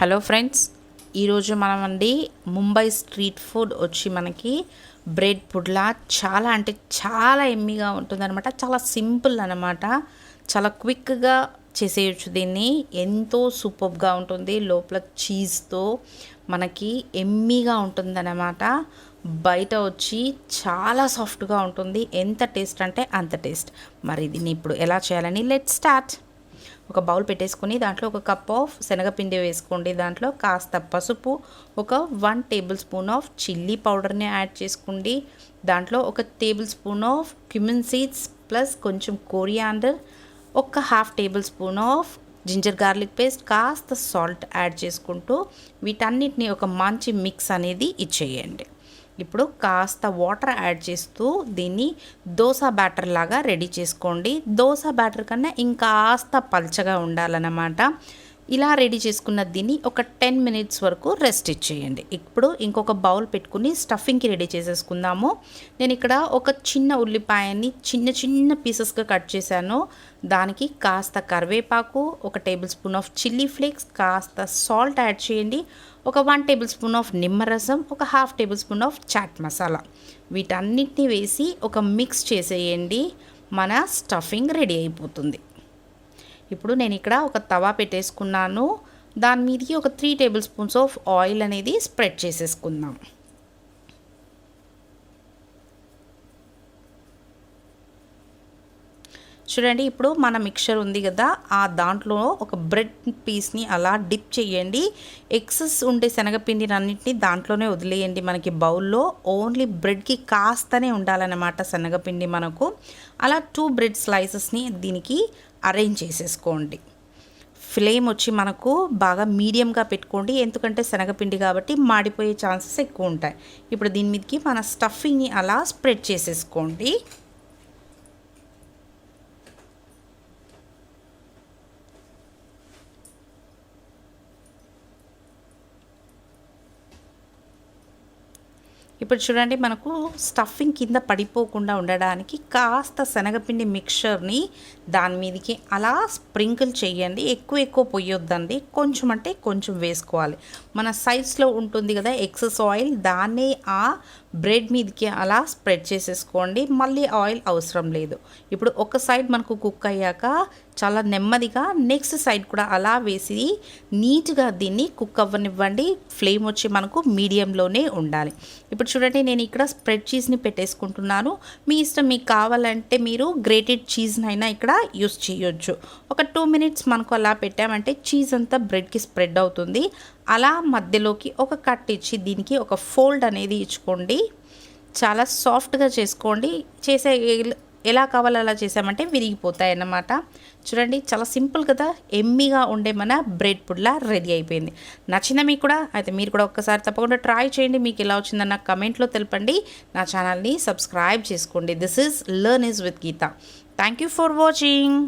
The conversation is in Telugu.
హలో ఫ్రెండ్స్, ఈరోజు మనమండి ముంబై స్ట్రీట్ ఫుడ్ వచ్చి మనకి బ్రెడ్ పుడ్లా చాలా అంటే చాలా ఎమ్మీగా ఉంటుందన్నమాట. చాలా సింపుల్ అనమాట. చాలా క్విక్గా చేసేయచ్చు. దీన్ని ఎంతో సూపర్గా ఉంటుంది. లోపల చీజ్తో మనకి ఎమ్మీగా ఉంటుందన్నమాట. బయట వచ్చి చాలా సాఫ్ట్గా ఉంటుంది. ఎంత టేస్ట్ అంటే అంత టేస్ట్. మరి దీన్ని ఇప్పుడు ఎలా చేయాలని లెట్ స్టార్ట్. ఒక బౌల్ పెట్టేసుకొని దాంట్లో ఒక కప్ ఆఫ్ శనగపిండి వేసుకోండి. దాంట్లో కాస్త పసుపు, ఒక 1 టేబుల్ స్పూన్ ఆఫ్ చిల్లీ పౌడర్ని యాడ్ చేసుకోండి. దాంట్లో ఒక tablespoon of cumin seeds plus కొంచెం కోరియాండర్, ఒక 1/2 tablespoon of ginger garlic paste, కాస్త సాల్ట్ యాడ్ చేసుకుంటూ వీటన్నిటిని ఒక మంచి మిక్స్ అనేది ఇచ్చేయండి. ఇప్పుడు కాస్త వాటర్ యాడ్ చేస్తూ దీన్ని దోశ బ్యాటర్ లాగా రెడీ చేసుకోండి. దోశ బ్యాటర్ కన్నా ఇంకాస్త పల్చగా ఉండాలన్నమాట. ఇలా రెడీ చేసుకున్న దీన్ని ఒక 10 మినిట్స్ వరకు రెస్ట్ ఇచ్చేయండి. ఇప్పుడు ఇంకొక బౌల్ పెట్టుకుని స్టఫింగ్కి రెడీ చేసేసుకుందాము. నేను ఇక్కడ ఒక చిన్న ఉల్లిపాయని చిన్న చిన్న పీసెస్గా కట్ చేశాను. దానికి కాస్త కరివేపాకు, ఒక tablespoon of chilli flakes, కాస్త సాల్ట్ యాడ్ చేయండి. ఒక 1 టేబుల్ స్పూన్ ఆఫ్ నిమ్మరసం, ఒక 1/2 tablespoon of chaat masala, వీటన్నిటిని వేసి ఒక మిక్స్ చేసేయండి. మన స్టఫింగ్ రెడీ అయిపోతుంది. ఇప్పుడు నేను ఇక్కడ ఒక తవా పెట్టేసుకున్నాను. దాని మీదకి ఒక 3 టేబుల్ స్పూన్స్ ఆఫ్ ఆయిల్ అనేది స్ప్రెడ్ చేసేసుకుందాం. చూడండి, ఇప్పుడు మన మిక్చర్ ఉంది కదా, ఆ దాంట్లో ఒక బ్రెడ్ పీస్ని అలా డిప్ చేయండి. ఎక్సెస్ ఉండే శనగపిండిని అన్నింటినీ దాంట్లోనే వదిలేయండి. మనకి బౌల్లో ఓన్లీ బ్రెడ్కి కాస్తనే ఉండాలన్నమాట శనగపిండి మనకు. అలా 2 బ్రెడ్ స్లైసెస్ని దీనికి అరేంజ్ చేసేసుకోండి. ఫ్లేమ్ వచ్చి మనకు బాగా మీడియంగా పెట్టుకోండి, ఎందుకంటే శనగపిండి కాబట్టి మాడిపోయే ఛాన్సెస్ ఎక్కువ ఉంటాయి. ఇప్పుడు దీని మీదకి మన స్టఫింగ్ని అలా స్ప్రెడ్ చేసేసుకోండి. ఇప్పుడు చూడండి, మనకు స్టఫింగ్ కింద పడిపోకుండా ఉండడానికి కాస్త శనగపిండి మిక్చర్ని దాని మీదకి అలా స్ప్రింకిల్ చేయండి. ఎక్కువ పొయ్యొద్దండి, కొంచెం అంటే కొంచెం వేసుకోవాలి. మన సైడ్స్లో ఉంటుంది కదా ఎక్సెస్ ఆయిల్, దాన్నే ఆ బ్రెడ్ మీదకి అలా స్ప్రెడ్ చేసేసుకోండి. మళ్ళీ ఆయిల్ అవసరం లేదు. ఇప్పుడు ఒక సైడ్ మనకు కుక్ అయ్యాక చాలా నెమ్మదిగా నెక్స్ట్ సైడ్ కూడా అలా వేసి నీట్గా దీన్ని కుక్ అవ్వనివ్వండి. ఫ్లేమ్ వచ్చి మనకు మీడియంలోనే ఉండాలి. ఇప్పుడు చూడండి, నేను ఇక్కడ స్ప్రెడ్ చీజ్ని పెట్టేసుకుంటున్నాను. మీ ఇష్టం, మీకు కావాలంటే మీరు గ్రేటెడ్ చీజ్నైనా ఇక్కడ యూస్ చేయొచ్చు. ఒక 2 మినిట్స్ మనకు అలా పెట్టామంటే చీజ్ అంతా బ్రెడ్కి స్ప్రెడ్ అవుతుంది. అలా మధ్యలోకి ఒక కట్ ఇచ్చి దీనికి ఒక ఫోల్డ్ అనేది ఇచ్చుకోండి. చాలా సాఫ్ట్గా చేసుకోండి. ఎలా కావాలో అలా చేసామంటే విరిగిపోతాయి అన్నమాట. చూడండి, చాలా సింపుల్ కదా, ఎమ్మీగా ఉండే మన బ్రెడ్ పుడ్లా రెడీ అయిపోయింది. నచ్చిందా మీకు కూడా? అయితే మీరు కూడా ఒక్కసారి తప్పకుండా ట్రై చేయండి. మీకు ఎలా వచ్చిందన్న కమెంట్లో తెలపండి. నా ఛానల్ని సబ్స్క్రైబ్ చేసుకోండి. This is learn is with Geetha. Thank you for watching.